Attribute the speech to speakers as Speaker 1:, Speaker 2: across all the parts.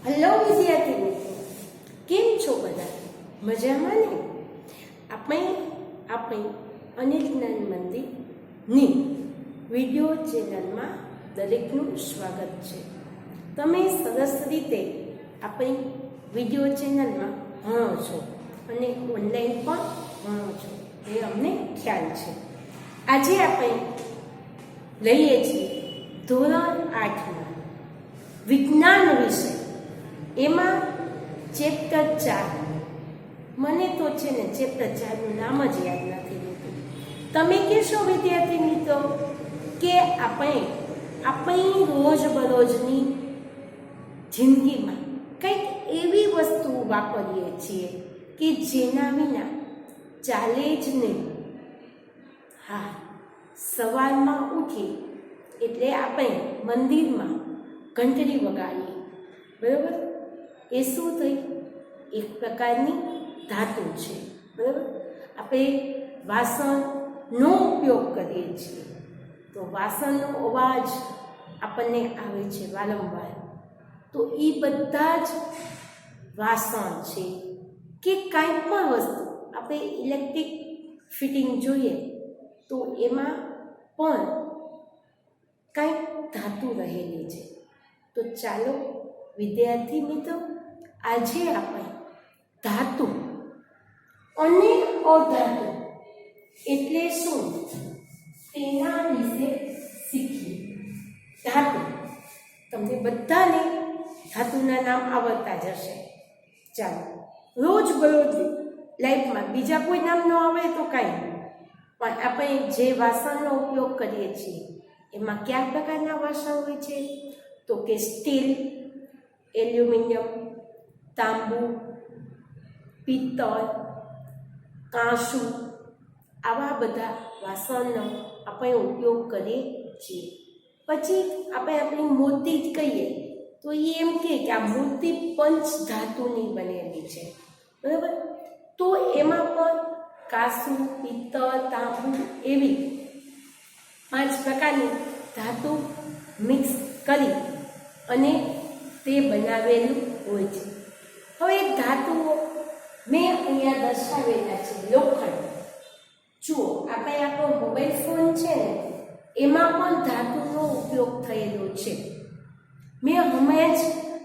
Speaker 1: Hello વિદ્યાર્થી મિત્રો, કેમ છો બધા? મજામાં ને? આપણી અનિલ જ્ઞાન મંદિરની વિડીયો ચેનલમાં દરેકનું સ્વાગત છે. તમે સરસ રીતે આપણી વિડીયો ચેનલમાં ભણો છો અને ઓનલાઈન પણ ભણો છો, એ અમને ખ્યાલ છે. આજે આપણે લઈએ છીએ ધોરણ 8માં વિજ્ઞાન વિષય, એમાં ચેપ્ટર 4. મને તો છે ને ચેપ્ટર 4નું નામ જ યાદ નથી રહેતું. તમે કહેશો વિદ્યાર્થી મિત્રો કે આપણે આપણી રોજબરોજની જિંદગીમાં કંઈક એવી વસ્તુ વાપરીએ છીએ કે જેના વિના ચાલે જ નહીં. હા, સવારમાં ઉઠી એટલે આપણે મંદિરમાં ઘંટડી વગાડીએ, બરાબર? એ શું થઈ? એક પ્રકારની ધાતુ છે, બરાબર? આપણે વાસણનો ઉપયોગ કરીએ છીએ તો વાસણનો અવાજ આપણને આવે છે વારંવાર. તો એ બધા જ વાસણ છે કે કાંઈ પણ વસ્તુ આપણે ઇલેક્ટ્રિક ફિટિંગ જોઈએ તો એમાં પણ કાંઈક ધાતુ રહેલી છે. તો ચાલો વિદ્યાર્થી મિત્રો, આજે આપણે ધાતુ અને અધાતુ એટલે શું તેના વિશે શીખીએ. ધાતુ, તમને બધાને ધાતુના નામ આવડતા જ હશે. ચાલો, રોજબરોજ લાઈફમાં બીજા કોઈ નામ ન આવડે તો કાંઈ નહીં, પણ આપણે જે વાસણનો ઉપયોગ કરીએ છીએ એમાં કયા પ્રકારના વાસણ હોય છે? તો કે સ્ટીલ, એલ્યુમિનિયમ, તાંબુ, પિત્તળ, કાંસુ, આવા બધા વાસણનો આપણે ઉપયોગ કરીએ છીએ. પછી આપણે આપણી મૂર્તિ જ કહીએ તો એ એમ કે આ મૂર્તિ પંચ ધાતુની બનેલી છે, બરાબર? તો એમાં પણ કાંસુ, પિત્તળ, તાંબુ એવી 5 પ્રકારની ધાતુ મિક્સ કરી અને તે બનાવેલું હોય છે. હવે ધાતુઓ મેં અહીંયા દર્શાવેલા છે. લોખંડ, જુઓ, આપણે આપણો મોબાઈલ ફોન છે ને એમાં પણ ધાતુનો ઉપયોગ થયેલો છે. મેં હમણાં જ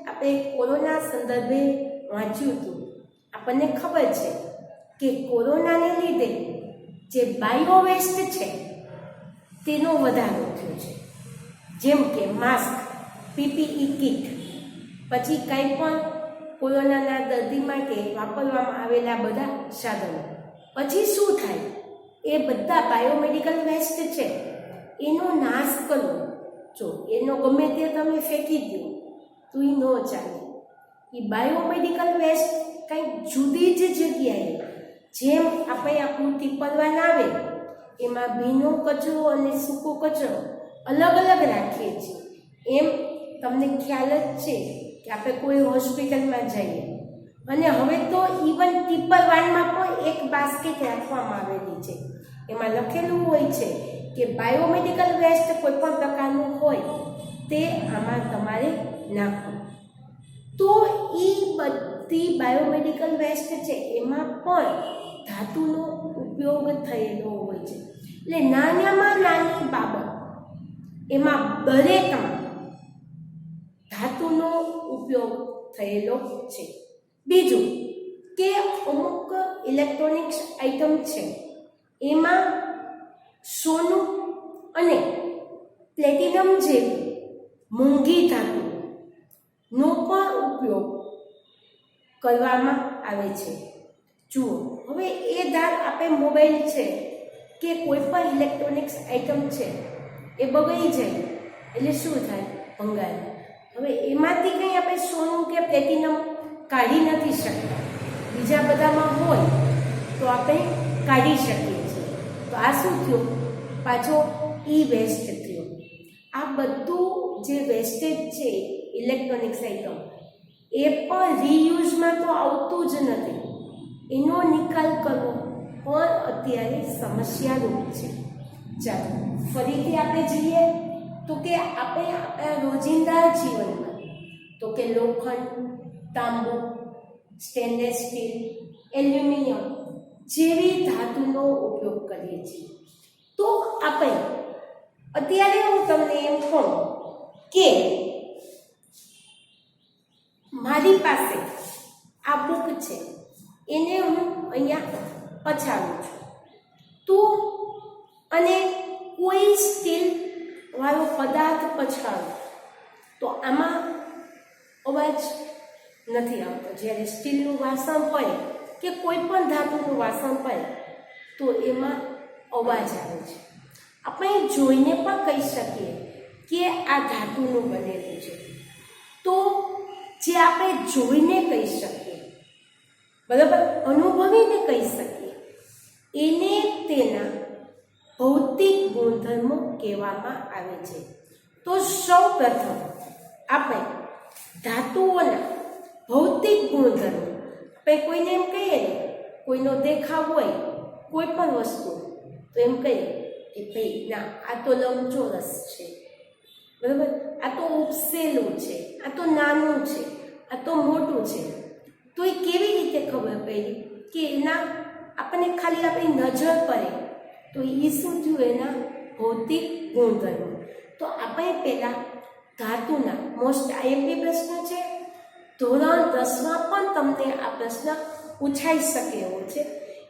Speaker 1: આપણે કોરોના સંદર્ભે વાંચ્યું હતું. આપણને ખબર છે કે કોરોનાને લીધે જે બાયો વેસ્ટ છે તેનો વધારો થયો છે. જેમ કે માસ્ક, પીપીઈ કિટ, પછી કંઈ પણ કોરોનાના દર્દી માટે વાપરવામાં આવેલા બધા સાધનો. પછી શું થાય? એ બધા બાયોમેડિકલ વેસ્ટ છે એનો નાશ કરવો. જો એનો ગમે તે તમે ફેંકી દો તો એ ન ચાલે. એ બાયોમેડિકલ વેસ્ટ કંઈક જુદી જ જગ્યાએ, જેમ આપણે આપણું ટીપરવાન આવે એમાં ભીનો કચરો અને સૂકો કચરો અલગ અલગ રાખીએ છીએ, એમ તમને ખ્યાલ જ છે કે આપણે કોઈ હોસ્પિટલમાં જઈએ અને હવે તો ઇવન ટીપરવાનમાં પણ એક બાસ્કેટ રાખવામાં આવેલી છે. એમાં લખેલું હોય છે કે બાયોમેડિકલ વેસ્ટ કોઈ પણ પ્રકારનું હોય તે આમાં તમારે નાખવું. તો એ બધી બાયોમેડિકલ વેસ્ટ છે એમાં પણ ધાતુનો ઉપયોગ થયેલો હોય છે. એટલે નાનામાં નાની બાબત એમાં દરેકમાં ધાતુનો ઉપયોગ થયેલો છે. બીજું કે અમુક ઇલેક્ટ્રોનિક્સ આઇટમ છે એમાં સોનું અને પ્લેટિનમ જેવી મોંઘી ધાતુનો પણ ઉપયોગ કરવામાં આવે છે. જુઓ, હવે એ ધાર આપણે મોબાઈલ છે કે કોઈ પણ ઇલેક્ટ્રોનિક્સ આઇટમ છે એ બગડી જાય એટલે શું થાય? ભંગાર. હવે એમાંથી કંઈ આપણે સોનું કે પ્લેટિનમ કાઢી નથી શકતા. બીજા બધામાં હોય તો આપણે કાઢી શકીએ છીએ. તો આ શું થયું? પાછો ઈ વેસ્ટ થયો. આ બધું જે વેસ્ટેજ છે ઇલેક્ટ્રોનિક્સ આઇટમ એ પણ રીયુઝમાં તો આવતું જ નથી. એનો નિકાલ કરવો પણ અત્યારે સમસ્યારૂપ છે. ચાલો ફરીથી આપણે જઈએ તો કે આપણે આપણા રોજિંદા જીવનમાં તો કે લોખંડ, તાંબુ, સ્ટેનલેસ સ્ટીલ, એલ્યુમિનિયમ જેવી ધાતુનો ઉપયોગ કરીએ છીએ. તો આપણે અત્યારે હું તમને એમ કહું કે મારી પાસે આ બુક છે, એને હું અહીંયા પછાડું છું. તો અને કોઈ સ્ટીલ વાળો પદાર્થ પછાડું તો આમાં અવાજ નથી આવતો. જ્યારે સ્ટીલનું વાસણ પડે કે કોઈ પણ ધાતુનું વાસણ પડે તો એમાં અવાજ આવે છે. આપણે જોઈને પણ કહી શકીએ કે આ ધાતુનું બનેલું છે. તો જે આપણે જોઈને કહી શકીએ, બરાબર, અનુભવીને કહી શકીએ, એને તેના ભૌતિક ગુણધર્મો કહેવામાં આવે છે. તો સૌ પ્રથમ આપણે ધાતુઓના ભૌતિક ગુણધર્મો, આપણે કોઈને એમ કહીએ ને, કોઈનો દેખાવ હોય કોઈ પણ વસ્તુ, તો એમ કહીએ કે ભાઈ ના, આ તો લંબચોરસ છે, બરાબર, આ તો ઉપસેલું છે, આ તો નાનું છે, આ તો મોટું છે. તો એ કેવી રીતે ખબર પડી કે એના આપણને ખાલી આપણી નજર પડે તો એ શું થયું, એના ભૌતિક ગુણધર્મો. તો આપણે પહેલાં ધાતુના મોસ્ટ આઈએમપી પ્રશ્ન છે, ધોરણ 10માં પણ તમને આ પ્રશ્ન પૂછાઈ શકે એવો છે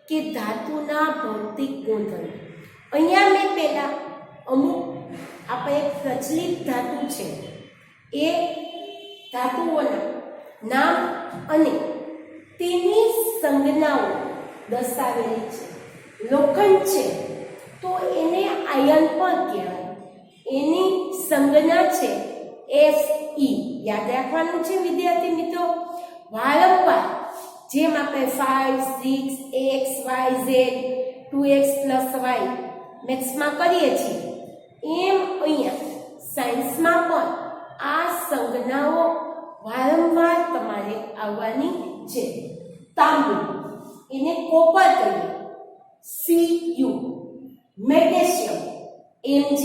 Speaker 1: કે ધાતુના ભૌતિક ગુણધર્મો. અહીંયા મેં પહેલાં અમુક આપણે પ્રચલિત ધાતુ છે એ ધાતુઓના નામ અને તેની સંજ્ઞાઓ દર્શાવેલી છે. લોખંડ છે તો એને આયન પણ કહેવાય, એની સંજ્ઞા છે Fe. યાદ રાખવાનું છે વિદ્યાર્થી મિત્રો. વારંવાર જેમ આપણે 5, 6, x, y, z, 2x + y મેથ્સમાં કરીએ છીએ, એમ અહીંયા સાયન્સમાં પણ આ સંજ્ઞાઓ વારંવાર તમારે આવવાની છે. તાંબુ, એને કોપર કહીએ, Cu. Magnesium, Mg.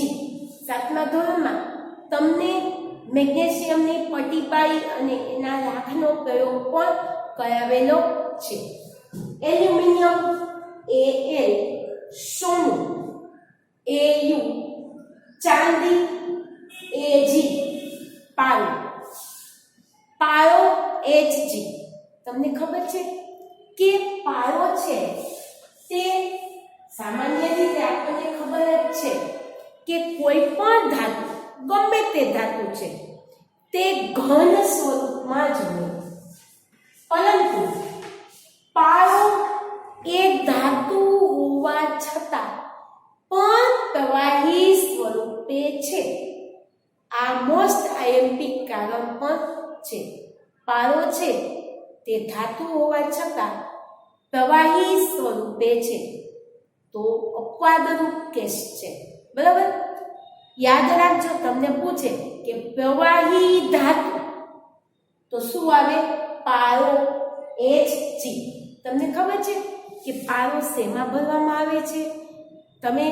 Speaker 1: 7મા ધોરણમાં તમને મેગ્નેશિયમની પટીબાઈ અને એના રાખનો પ્રયોગ પણ કરાવેલો છે. Aluminium, Al. સોનું, Au. ચાંદી, Ag. પારો, Hg. તમને ખબર છે કે પારો છે તે સામાન્ય રીતે આપણને ખબર જ છે કે કોઈ પણ ધાતુ, ગમે તે ધાતુ છે, તે ઘન સ્વરૂપમાં જ હોય. પરંતુ પારો એ ધાતુ હોવા છતાં પણ પ્રવાહી સ્વરૂપે છે. આ મોસ્ટ આઈએમપી કારણ પણ છે. પારો છે તે ધાતુ હોવા છતાં પ્રવાહી સ્વરૂપે છે. તો અપવાદરૂપ કેસ છે, બરાબર. યાદ રાખજો, તમને પૂછે કે પ્રવાહી ધાતુ તો શું આવે? પારો, Hg. તમને ખબર છે કે પારો શેમાં ભરવામાં આવે છે? તમે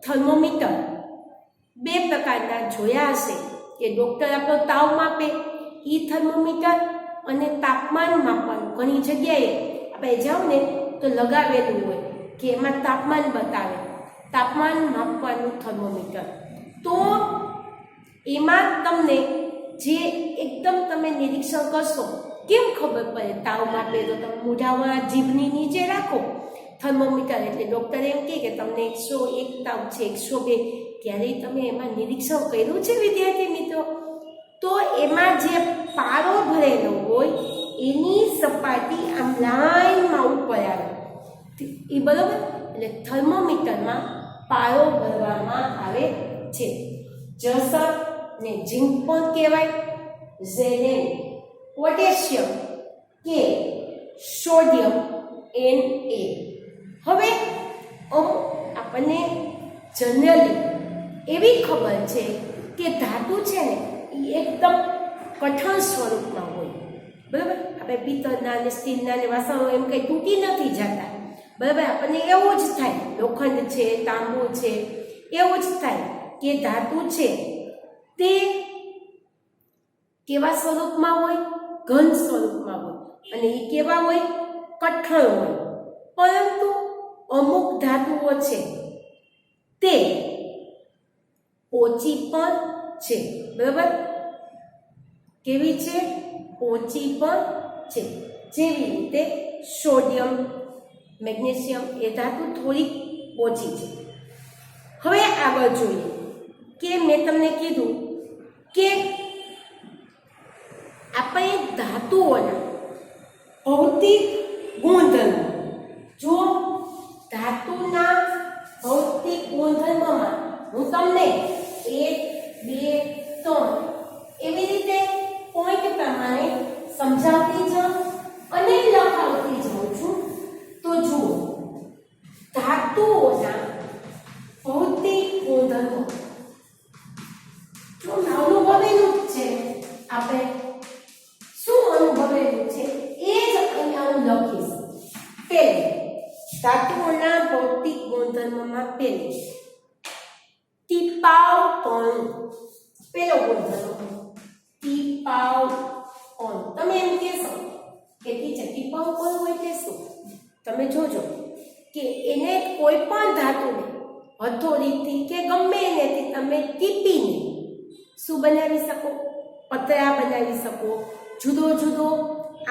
Speaker 1: થર્મોમીટર 2 પ્રકારના જોયા હશે કે ડૉક્ટર આપણો તાવ માપે, એ થર્મોમીટર, અને તાપમાન માપવાનું ઘણી જગ્યાએ આપણે જાઓ ને તો લગાવેલું હોય કે એમાં તાપમાન બતાવે, તાપમાન માપવાનું થર્મોમીટર. તો એમાં તમને જે એકદમ તમે નિરીક્ષણ કરશો, કેમ ખબર પડે? તાવ માપે તો તમે મોઢામાં જીભની નીચે રાખો થર્મોમીટર, એટલે ડૉક્ટર એમ કહે કે તમને 101 તાવ છે, 102. ક્યારેય તમે એમાં નિરીક્ષણ કર્યું છે વિદ્યાર્થી મિત્રો? તો એમાં જે પારો ભરેલો હોય એની સપાટી આમ લાઈનમાં ઉપર આવે, એ બરાબર. એટલે થર્મોમીટરમાં પારો ભરવામાં આવે છે. જસર ને ઝીંક પણ કહેવાય, Zn. Potassium, K. Sodium, Na. હવે આપણને જનરલી એવી ખબર છે કે ધાતુ છે ને એ એકદમ કઠણ સ્વરૂપમાં હોય, બરાબર. આપણે પિત્તળના અને સ્ટીલના ને વાસણો એમ કંઈ તૂટી નથી જતા, બરાબર. આપણને એવું જ થાય, લોખંડ છે, તાંબુ છે, એવું જ થાય કે ધાતુ છે તે કેવા સ્વરૂપમાં હોય? ઘન સ્વરૂપમાં હોય અને એ કેવા હોય? કઠણ હોય. પરંતુ અમુક ધાતુઓ છે તે પોચી પણ છે. બરાબર? કેવી છે? પોચી પણ છે. જેવી રીતે સોડિયમ, મેગ્નેશિયમ એ ધાતુ થોડી ઓછી છે. હવે આગળ જોઈએ કે મેં તમને કીધું કે આપણે ધાતુઓના ભૌતિક ગુણધર્મો, જો ધાતુના ભૌતિક ગુણધર્મોમાં હું તમને 1, 2, 3 એવી રીતે પોઈન્ટ પ્રમાણે સમજાવતી જાઉં અને લખાવતી જાઉં છું. તો જુઓ, ધાતુઓના ભૌતિક ગુણધર્મો જો અનુભવેલું જ છે, આપણે શું અનુભવેલું છે એ જ અહીંયા હું લખીશ. પહેલું, ધાતુઓના ભૌતિક ગુણધર્મમાં પહેલું ટીપાવપણું. પહેલો ગુણધર્મ ટીપાવપણું. તમે એમ કહેશો કે ટીચર ટીપાવપણું એટલે શું? તમે જોજો કે એને કોઈ પણ ધાતુને હથોડીથી કે ગમે એનેથી તમે ટીપીને શું બનાવી શકો? પતરા બનાવી શકો, જુદો જુદો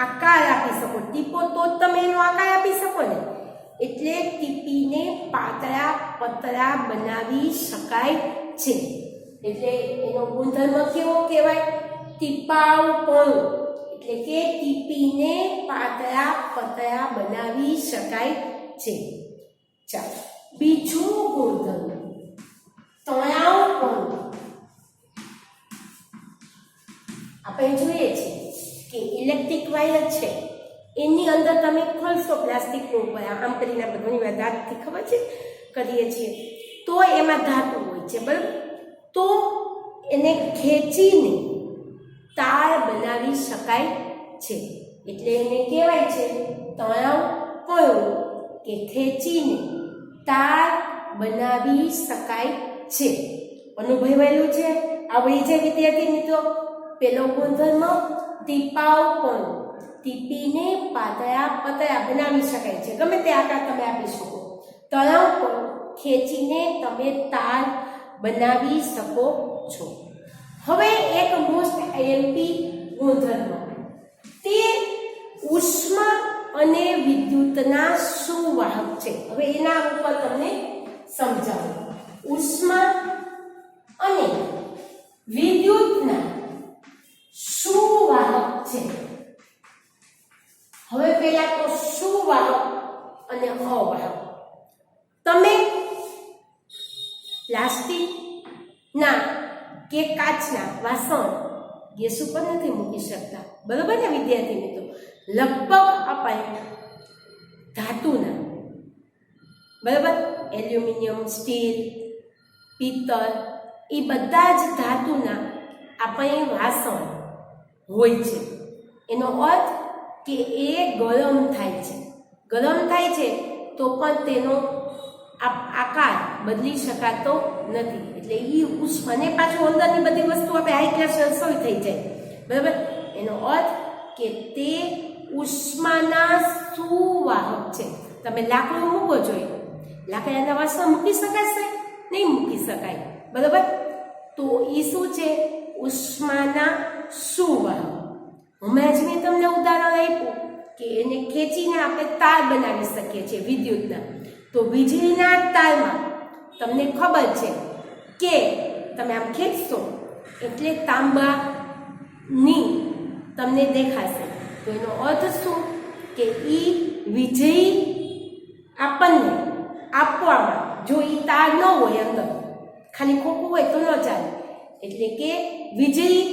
Speaker 1: આકાર આપી શકો. ટીપો તો જ તમે એનો આકાર આપી શકો ને. એટલે ટીપીને પાતળા પતરા બનાવી શકાય છે. એટલે એનો ગુણધર્મ કેવો કહેવાય? ટીપાવપણું. એટલે કે ટીપીને પાતળા પતરા બનાવી શકાય છે. ચાલો, બીજું ગુણધર્મ તણાવપણું. આપણે જોઈએ છીએ કે ઇલેક્ટ્રિક વાયર છે એની અંદર તમે ખોલશો પ્લાસ્ટિકનું ઉપર, આમ કરીને આપણે ઘણી વાર દાંતથી ખબર છે કરીએ છીએ, તો એમાં ધાતુ હોય છે. બરાબર? તો એને ખેંચીને તાર બનાવી શકાય છે. એટલે એને કહેવાય છે તણાવપણું, કે ખેંચીને તાર બનાવી શકાય છે. અનુભવાયેલું છે? આવડી જાય વિદ્યાર્થી મિત્રો? પેલો ગુણધર્મ ટીપાવપણું, ટીપીને પાતળા પતરા બનાવી શકાય છે. ગમે તે આકાર તમે આપી શકો. તણાવપણું, ખેંચીને તમે તાર બનાવી શકો છો. હવે એક મોસ્ટ આઈએમપી ગુણધર્મ, તે ઉષ્મા અને વિદ્યુતના સુવાહક છે. હવે એના ઉપર તમને સમજાવું. ઉષ્મા અને વિદ્યુતના સુવાહક છે. હવે પહેલા તો સુવાહક અને અવાહક. તમે પ્લાસ્ટિકના કે કાચના વાસણ ગેસ ઉપર નથી મૂકી શકતા. બરોબર ને વિદ્યાર્થી મિત્રો? લગભગ આપણે ધાતુના, બરાબર, એલ્યુમિનિયમ, સ્ટીલ, પિત્તળ, એ બધા જ ધાતુના આપણે વાસણ હોય છે. એનો અર્થ કે એ ગરમ થાય છે. ગરમ થાય છે તો પણ તેનો આકાર બદલી શકાતો નથી. એટલે એ ઉષ્માને પાછું અંદરની બધી વસ્તુ આપણે હાઈ ક્લાસ રસોઈ થઈ જાય. બરાબર? એનો અર્થ કે તે ઉષ્માના સુવાહક છે. તમે લાકડું મૂકો જોઈએ, લાકડાના વાસણ મૂકી શકાશે? નહીં મૂકી શકાય. બરાબર? તો એ શું છે? ઉષ્માના સુવાહક. હમણાં જ મેં તમને ઉદાહરણ આપ્યું કે એને ખેંચીને આપણે તાર બનાવી શકીએ છીએ વિદ્યુતના. તો વીજળીના તારમાં તમને ખબર છે કે તમે આમ ખેંચશો એટલે તાંબાની તમને દેખાશે. તો એનો અર્થ શું? કે એ વીજળી આપણને આપવામાં, જો એ તાર ન હોય અંદર, ખાલી ખોખું હોય તો ન ચાલે. એટલે કે વીજળી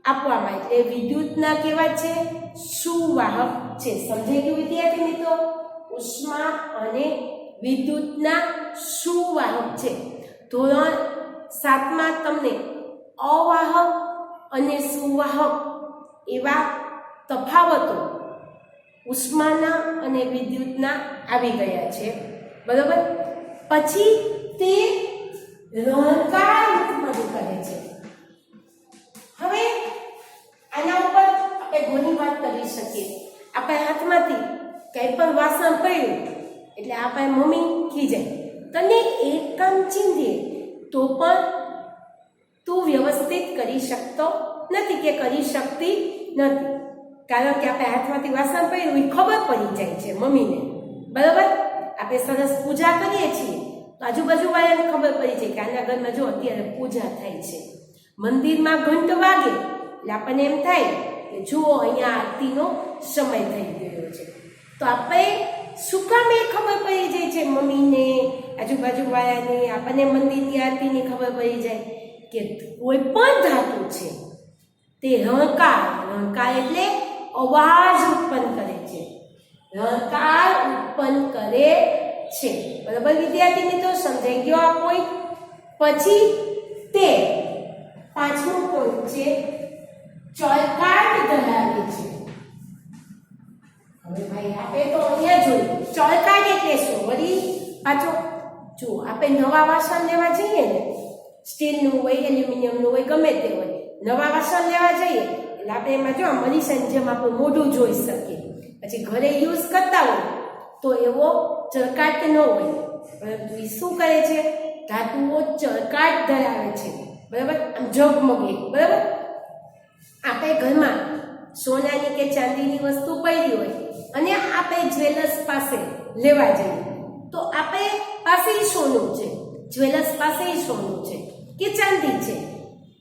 Speaker 1: આપવામાં, એટલે વિદ્યુતના કેવા છે? સુવાહક છે. સમજાઈ ગયું વિદ્યાર્થી મિત્રો? ઉષ્મા અને વિદ્યુતના સુવાહક છે. ધોરણ 7માં તમને અવાહક અને સુવાહક એવા તફાવતો ઉષ્માના અને વિદ્યુતના આવી ગયા છે. બરોબર? પછી તે રણકાર રૂપમાં કરે છે. હવે આપણે મમ્મી ખીજાય, તને એક કામ ચીંધીએ તો પણ તું વ્યવસ્થિત કરી શકતો નથી કે કરી શકતી નથી, કારણ કે આપણે હાથમાંથી વાસણ પડ્યું એ ખબર પડી જાય છે મમ્મીને, બરાબર. આપણે સરસ પૂજા કરીએ છીએ તો આજુબાજુવાળાને ખબર પડી જાય કે આના ઘરમાં જો અત્યારે પૂજા થાય છે. મંદિરમાં ઘંટ વાગે એટલે આપણને એમ થાય કે જુઓ અહીંયા આરતીનો સમય થઈ ગયો છે. તો આપણે શું કામ એ ખબર પડી જાય છે મમ્મીને, આજુબાજુવાળાને, આપણને મંદિરની આરતીની ખબર પડી જાય કે કોઈ પણ ધાતુ છે તે રણકાર એટલે અવાજ ઉત્પન્ન કરે છે, રણકાર ઉત્પન્ન કરે છે, બરાબર વિદ્યાર્થી મિત્રો, સમજાઈ ગયો આ પોઈન્ટ. પછી તે પાંચમો પોઈન્ટ છે ચળકાટ ધરાવે છે. હવે ભાઈ આપણે તો અહીંયા જોયું ચળકાટ એટલે શું, વળી પાછો જો આપણે નવા વાસણ લેવા જઈએ ને, સ્ટીલનું હોય, એલ્યુમિનિયમનું હોય, ગમે તે હોય, નવા વાસણ લેવા જઈએ એટલે આપણે એમાં જો મરીસાની જેમ આપણું મોઢું જોઈ શકીએ. પછી ઘરે યુઝ કરતા હોય તો એવો ચળકાટ ન હોય, પરંતુ એ શું કરે છે, ધાતુઓ ચળકાટ ધરાવે છે, બરાબર, આમ ઝગમગે, બરાબર. આપણે ઘરમાં સોનાની કે ચાંદીની વસ્તુ પડી હોય અને આપણે જ્વેલર્સ પાસે લેવા જઈએ તો આપણે પાસે સોનું છે, જ્વેલર્સ પાસે સોનું છે કે ચાંદી છે,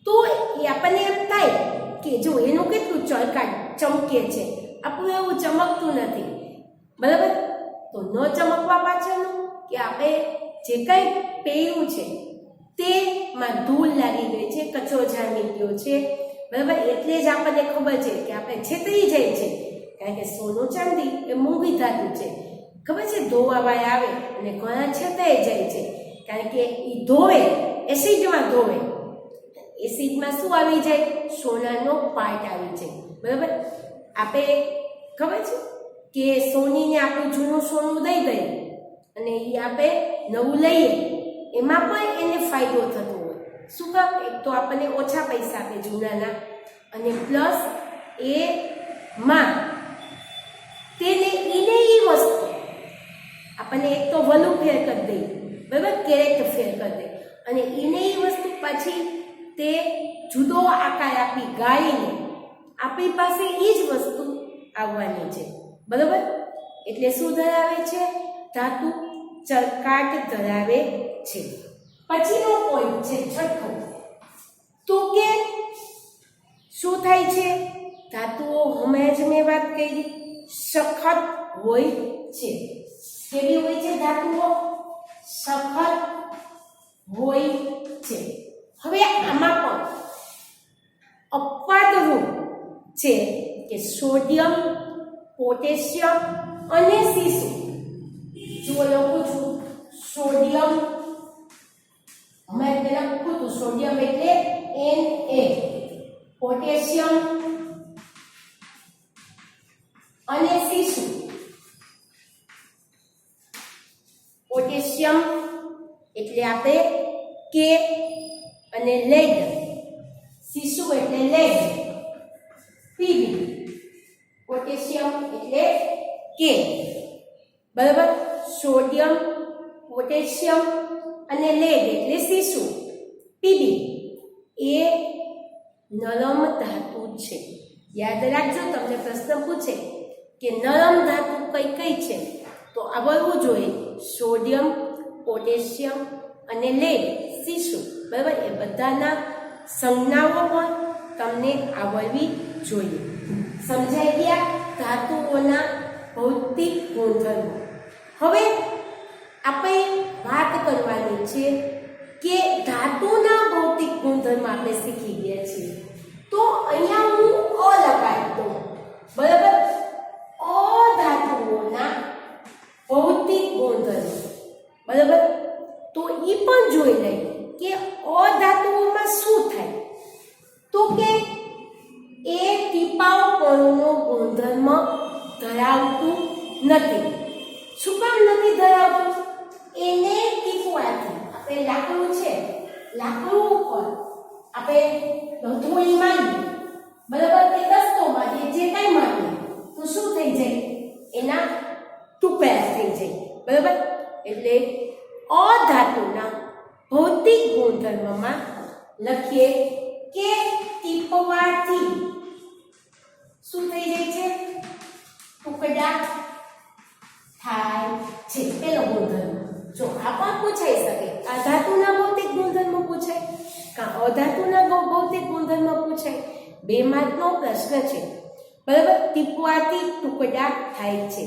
Speaker 1: તો એ આપણને એમ થાય કે જો એનું કેટલું ચળકાટ ચમકે છે, આપણું એવું ચમકતું નથી, બરાબર. તો ન ચમકવા પાછળનું કે આપણે જે કંઈ પહેર્યું છે તેમાં ધૂળ લાગી ગઈ છે, કચરો જામી ગયો છે, બરાબર. એટલે જ આપણને ખબર છે કે આપણે છેતરી જાય છે, કારણ કે સોનું ચાંદી એ મોંઘી ધાતુ છે, ખબર છે, ધોવાવાળા આવે અને ઘણા છેતરાઈ જાય છે, કારણ કે એ ધોવે, એસિડમાં ધોવે, એસિડમાં શું આવી જાય, સોનાનો પાર્ટ આવી જાય, બરાબર. આપણે ખબર છે કે સોનીને આપણું જૂનું સોનું દઈ દઈએ અને એ આપણે નવું લઈએ, એમાં પણ એને ફાયદો થતો હોય. શું કામ, એક તો આપણને ઓછા પૈસા આપે જૂનાના, અને પ્લસ એમાં તેને એને એ વસ્તુ આપણને એક તો વલુ ફેર કરી દે, બરાબર, કેરેટ ફેર કરી દે, અને એને એ વસ્તુ પછી તે જુદો આકાર આપી ગાળીને આપણી પાસે એ જ વસ્તુ આવવાની છે, બરાબર. એટલે શું ધરાવે છે, ધાતુ ચળકાટ ધરાવે છે. પછીનો પોઈન્ટ છે છઠ્ઠો, તો કે શું થાય છે, ધાતુઓ હમણાં જ મેં વાત કરી સખત હોય છે. કેવી હોય છે ધાતુઓ, સખત હોય છે. હવે આમાં પણ અપવાદ રૂપ છે કે સોડિયમ, પોટેશિયમ અને સીસુ. જો લખું છું સોડિયમ, હમણાં મેં લખું હતું સોડિયમ એટલે Na, પોટેશિયમ અને સીસુ. પોટેશિયમ એટલે આપણે કે અને લેડ, સીસુ એટલે લેડ, Pb, પોટેશિયમ એટલે કે, બરાબર. સોડિયમ, પોટેશિયમ અને લેડ એટલે સીસુ, Pb એ નરમ ધાતુ છે. યાદ રાખજો, તમને પ્રશ્ન પૂછે કે નરમ ધાતુ કઈ કઈ છે તો આવડવું જોઈએ સોડિયમ, પોટેશિયમ અને લેડ, સીસુ, બરાબર. એ બધાના સંજ્ઞાઓ પણ તમને આવડવી જોઈએ. સમજાઈ ગયા ધાતુઓના ભૌતિક ગુણધર્મો. હવે આપણે વાત કરવાની છે કે ધાતુના ભૌતિક ગુણધર્મ આપણે શીખી ગયા છીએ, તો અહીંયા હું અ લગાવી દઉં, બરાબર. અધાતુઓના ભૌતિક ગુણધર્મ, બરાબર. તો એ પણ જોઈ લઈએ કે અધાતુઓમાં શું થાય, તો કે એ ટીપાવ કણોનો ગુણધર્મ ધરાવતું નથી. શું કામ નથી ધરાવતું, એને ટીપવાથી આપણે લાકડું છે, લાકડું ઉપર આપણે હથોડી મારીએ, બરાબર, કે દસ્તો મારીએ, જે કંઈ મારીએ તો શું થઈ જાય, એના ટુકડા થઈ જાય, બરાબર. એટલે અધાતુના ભૌતિક ગુણધર્મમાં લખીએ કે ટીપવાથી શું થઈ જાય છે? ટુકડા થાય છે. પેલો ગુણધર્મ જો આ પણ પૂછાઈ શકે, આ ધાતુના ભૌતિક ગુણધર્મ પૂછાય કાં અધાતુના ભૌતિક ગુણધર્મ પૂછાય, 2 માર્કનો પ્રશ્ન છે. બરાબર, ટીપવાથી ટુકડા થાય છે.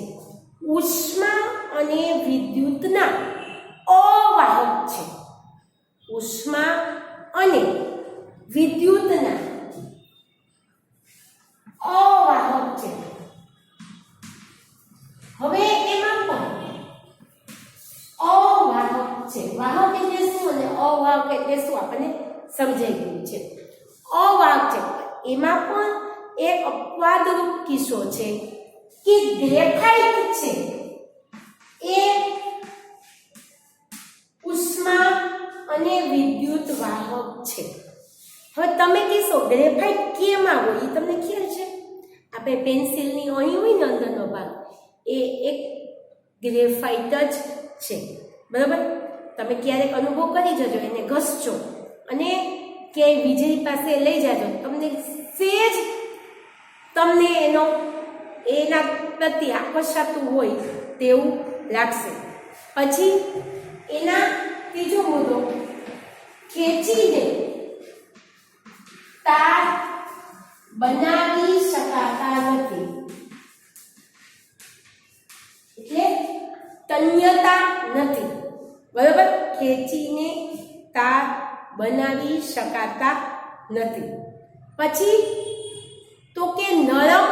Speaker 1: ઉષ્મા અને વિદ્યુતના અવાહક છે. ઉષ્મા અને વિદ્યુતના અવાહક છે. હવે એમાં પણ અવાહક છે. વાહક એટલે શું અને અવાહક એટલે શું આપણને સમજાઈ ગયું છે. અવાહક છે એમાં પણ એક અપવાદરૂપ કિસ્સો છે કે ગ્રેફાઇટ છે એ ઉષ્મા અને વિદ્યુત વાહક છે. હવે તમે કહેશો ગ્રેફાઇટ કેમાં હોય? એ તમને ખ્યાલ છે? આપણે પેન્સિલની અહીં હોય ને અંદરનો ભાગ, એ એક ગ્રેફાઇટ જ છે. બરાબર, તમે ક્યારેક અનુભવ કરી જજો, એને ઘસજો અને ક્યાંય વીજળી પાસે લઈ જાજો, તમને સેજ તમને એના પ્રત્યે આકર્ષાતું હોય તેવું લાગશે. પછી એના ત્રીજો મુદ્દો, ખેંચીને તાર બનાવી શકાતા નથી. એટલે તન્યતા નથી. બરાબર, ખેંચીને તાર બનાવી શકાતા નથી. પછી તો કે નરમ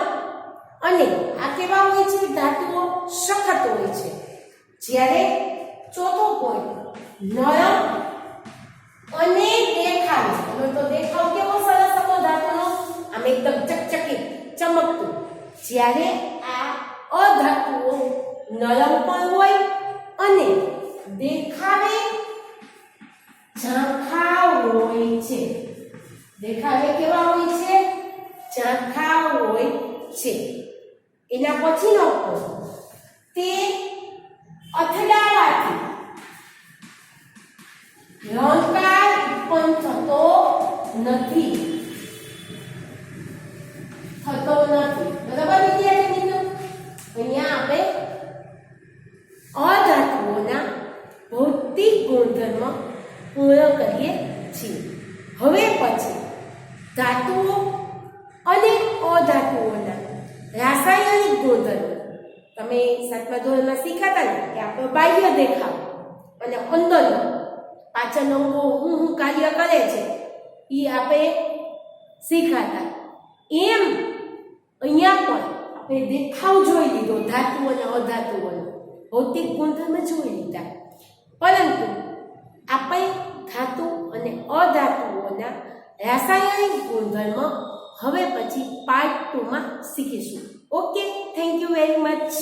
Speaker 1: અને આ કેવા હોય છે? ધાતુઓ સખત હોય છે. જ્યારે ચોથો પોઈન્ટ, નરમ અને દેખાવ. તો દેખાવ કેવો સરસ હતો ધાતુનો, આમ એકદમ ચકચકી ચમકતું. જ્યારે આ અધાતુઓ નરમ પણ હોય અને દેખાવે ઝાંખા હોય છે. દેખાવે કેવા હોય છે? ઝાંખા હોય છે. એના પછીનો તે અથડાવાથી રંગકાર ઉત્પન્ન થતો નથી. બરાબર વિદ્યાર્થી મિત્રો, અહીંયા આપણે અધાતુઓના ભૌતિક ગુણધર્મ પૂર્ણ કરીએ છીએ. હવે પછી ધાતુઓ અને અધાતુઓના રાસાયણિક ગુણધર્મ તમે 7મા ધોરણમાં શીખાતા ને કે આપણો બાહ્ય દેખાવ અને અંદરનો પાચન અંગો હું કાર્ય કરે છે એ આપણે શીખાતા. એમ અહીંયા પણ આપણે દેખાવ જોઈ લીધો, ધાતુ અને અધાતુઓનો ભૌતિક ગુણધર્મ જોઈ લીધા, પરંતુ આપણે ધાતુ અને અધાતુઓના રાસાયણિક ગુણધર્મ હવે પછી પાર્ટ 2 માં શીખીશું. Okay, thank you very much.